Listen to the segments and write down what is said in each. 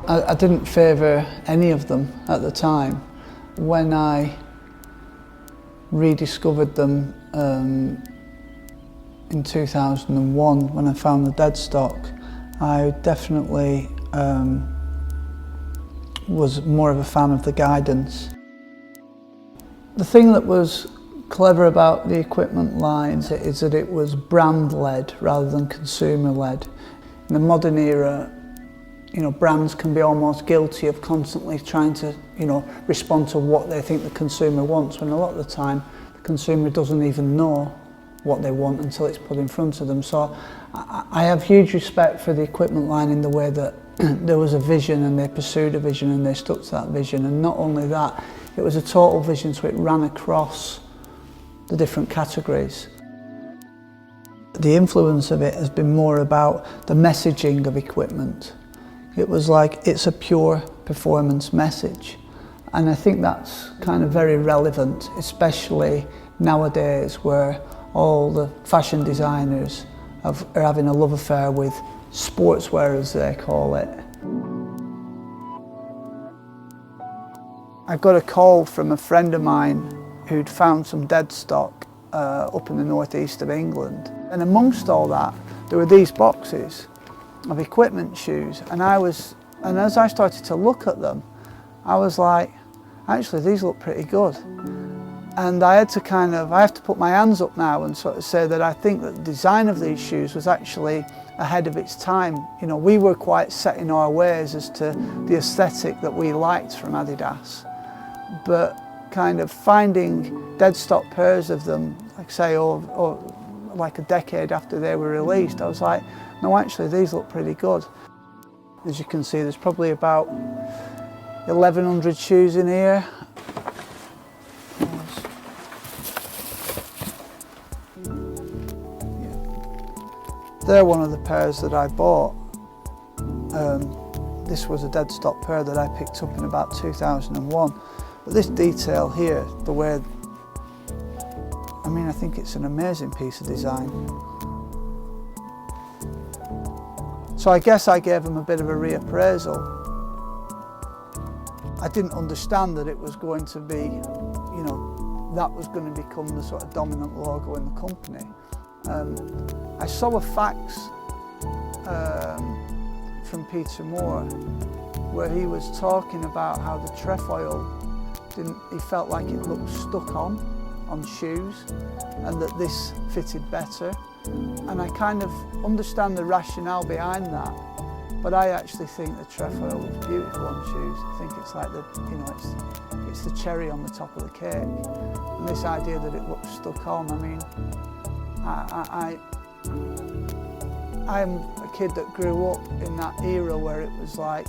I didn't favour any of them at the time. When I rediscovered them in 2001, when I found the dead stock, I definitely was more of a fan of the guidance. The thing that was clever about the equipment line is that it was brand-led rather than consumer-led. In the modern era, brands can be almost guilty of constantly trying to, respond to what they think the consumer wants, when a lot of the time the consumer doesn't even know what they want until it's put in front of them. So I have huge respect for the equipment line in the way that there was a vision and they pursued a vision and they stuck to that vision. And not only that, it was a total vision, so it ran across the different categories. The influence of it has been more about the messaging of equipment. It was like, it's a pure performance message. And I think that's kind of very relevant, especially nowadays where all the fashion designers are having a love affair with sportswear, as they call it. I got a call from a friend of mine who'd found some dead stock up in the northeast of England. And amongst all that, there were these boxes of equipment shoes, and as I started to look at them, I was like, actually these look pretty good. And I have to put my hands up now and sort of say that I think that the design of these shoes was actually ahead of its time. We were quite set in our ways as to the aesthetic that we liked from Adidas, but kind of finding dead stock pairs of them, like say, or like a decade after they were released, I was like, no, actually these look pretty good. As you can see, there's probably about 1,100 shoes in here. They're one of the pairs that I bought. This was a dead stock pair that I picked up in about 2001. But this detail here, the way, I think it's an amazing piece of design. So I guess I gave them a bit of a reappraisal. I didn't understand that it was going to be, that was going to become the sort of dominant logo in the company. I saw a fax from Peter Moore where he was talking about how the trefoil he felt like it looked stuck on shoes, and that this fitted better. And I kind of understand the rationale behind that, but I actually think the trefoil looks beautiful on shoes. I think it's like it's the cherry on the top of the cake. And this idea that it looks stuck on, I'm a kid that grew up in that era where it was like,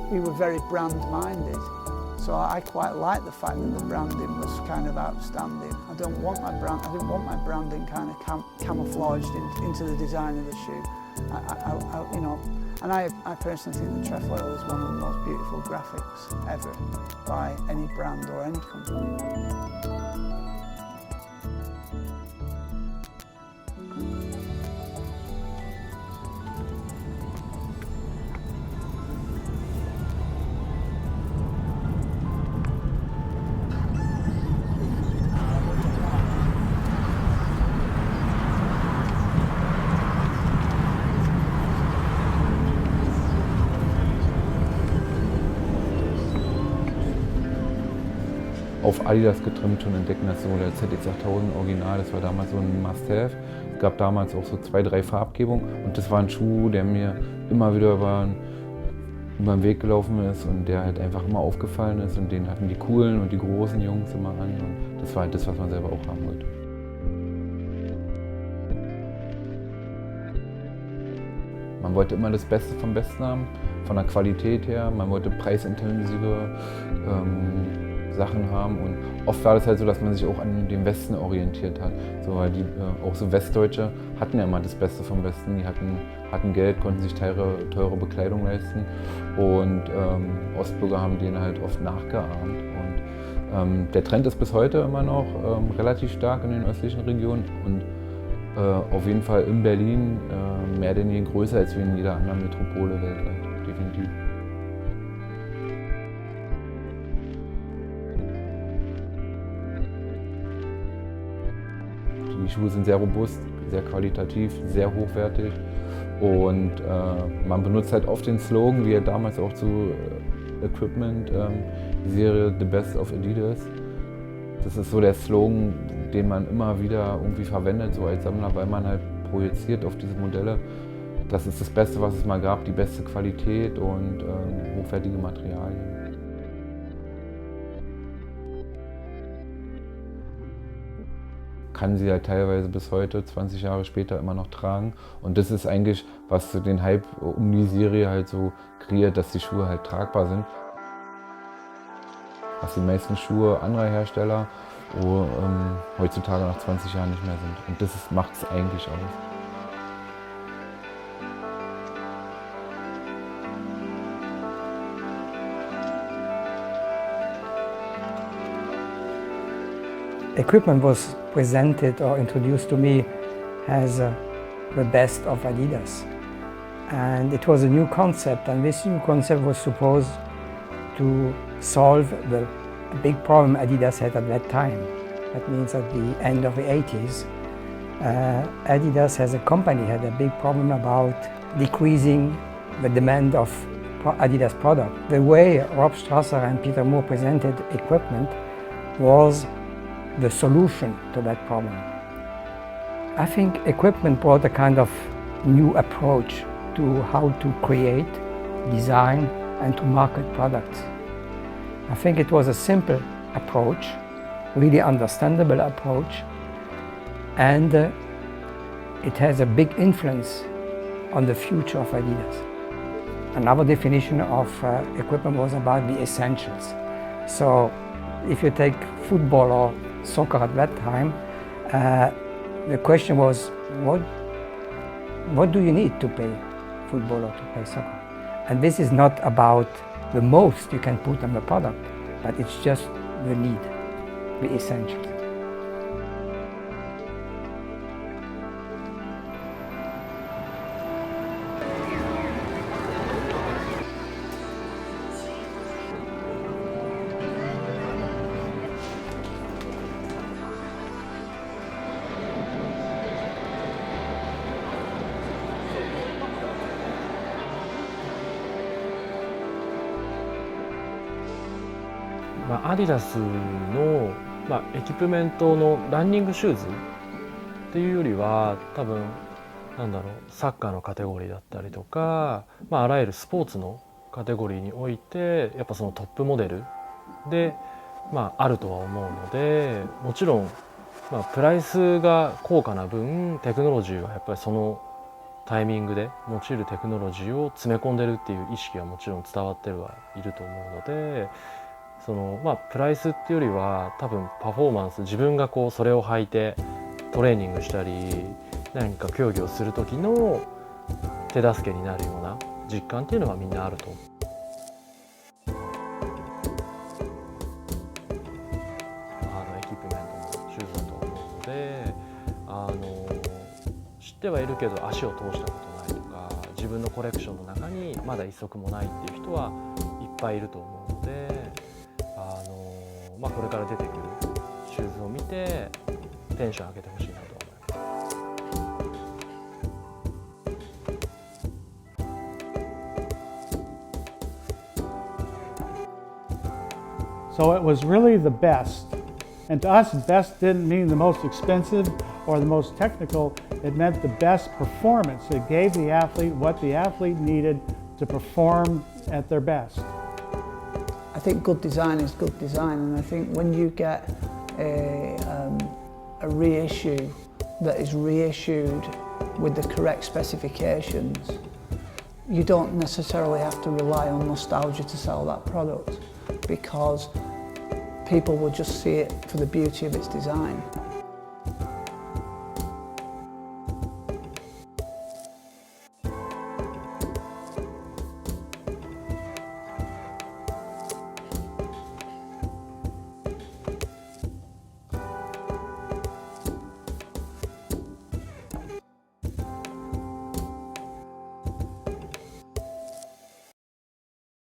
we were very brand-minded. So I quite like the fact that the branding was kind of outstanding. I didn't want my branding kind of camouflaged into the design of the shoe. And I personally think the trefoil is one of the most beautiful graphics ever by any brand or any company. Auf Adidas getrimmt und entdecken das Sohle ZX8000 Original, das war damals so ein Must-Have. Es gab damals auch so 2, 3 Farbgebungen und das war ein Schuh, der mir immer wieder über den Weg gelaufen ist und der halt einfach immer aufgefallen ist, und den hatten die coolen und die großen Jungs immer an, und das war halt das, was man selber auch haben wollte. Man wollte immer das Beste vom Besten haben, von der Qualität her, man wollte preisintensive Sachen haben, und oft war das halt so, dass man sich auch an dem Westen orientiert hat. So, weil auch so Westdeutsche hatten ja immer das Beste vom Besten, die hatten Geld, konnten sich teure Bekleidung leisten, und Ostbürger haben denen halt oft nachgeahmt. Und der Trend ist bis heute immer noch relativ stark in den östlichen Regionen, und auf jeden Fall in Berlin mehr denn je größer als wie in jeder anderen Metropole weltweit. definitiv. Die Schuhe sind sehr robust, sehr qualitativ, sehr hochwertig und man benutzt halt oft den Slogan, wie damals auch zu Equipment, die Serie The Best of Adidas. Das ist so der Slogan, den man immer wieder irgendwie verwendet, so als Sammler, weil man halt projiziert auf diese Modelle. Das ist das Beste, was es mal gab, die beste Qualität und hochwertige Materialien. Kann sie halt teilweise bis heute, 20 Jahre später, immer noch tragen. Und das ist eigentlich, was den Hype um die Serie halt so kreiert, dass die Schuhe halt tragbar sind. Was die meisten Schuhe anderer Hersteller heutzutage nach 20 Jahren nicht mehr sind. Und das macht es eigentlich aus. Equipment was presented or introduced to me as the best of Adidas. And it was a new concept, and this new concept was supposed to solve the big problem Adidas had at that time. That means at the end of the 80s, Adidas as a company had a big problem about decreasing the demand of Adidas product. The way Rob Strasser and Peter Moore presented equipment was the solution to that problem. I think equipment brought a kind of new approach to how to create, design, and to market products. I think it was a simple approach, really understandable approach, and it has a big influence on the future of Adidas. Another definition of equipment was about the essentials. So if you take football or soccer at that time, the question was, what do you need to play football or to play soccer? And this is not about the most you can put on the product, but it's just the need, the essentials.アディダスの、エキプメントのランニングシューズっていうよりは多分サッカーのカテゴリーだったりとか、あらゆるスポーツのカテゴリーにおいてやっぱそのトップモデルで、あるとは思うので、もちろん、プライスが高価な分テクノロジーはやっぱりそのタイミングで用いるテクノロジーを詰め込んでるっていう意識はもちろん伝わってはいると思うので、プライスっていうよりは多分パフォーマンス、自分がそれを履いてトレーニングしたり何か競技をする時の手助けになるような実感っていうのはみんなあると思う。エキプメントのシューズだと思うので、知ってはいるけど足を通したことないとか、自分のコレクションの中にまだ一足もないっていう人はいっぱいいると思うので、これから出てくるシューズを見てテンション上げてほしいなと思います。So it was really the best. And to us, best didn't mean the most expensive or the most technical. It meant the best performance. It gave the athlete what the athlete needed to perform at their best. I think good design is good design, and I think when you get a reissue that is reissued with the correct specifications, you don't necessarily have to rely on nostalgia to sell that product, because people will just see it for the beauty of its design.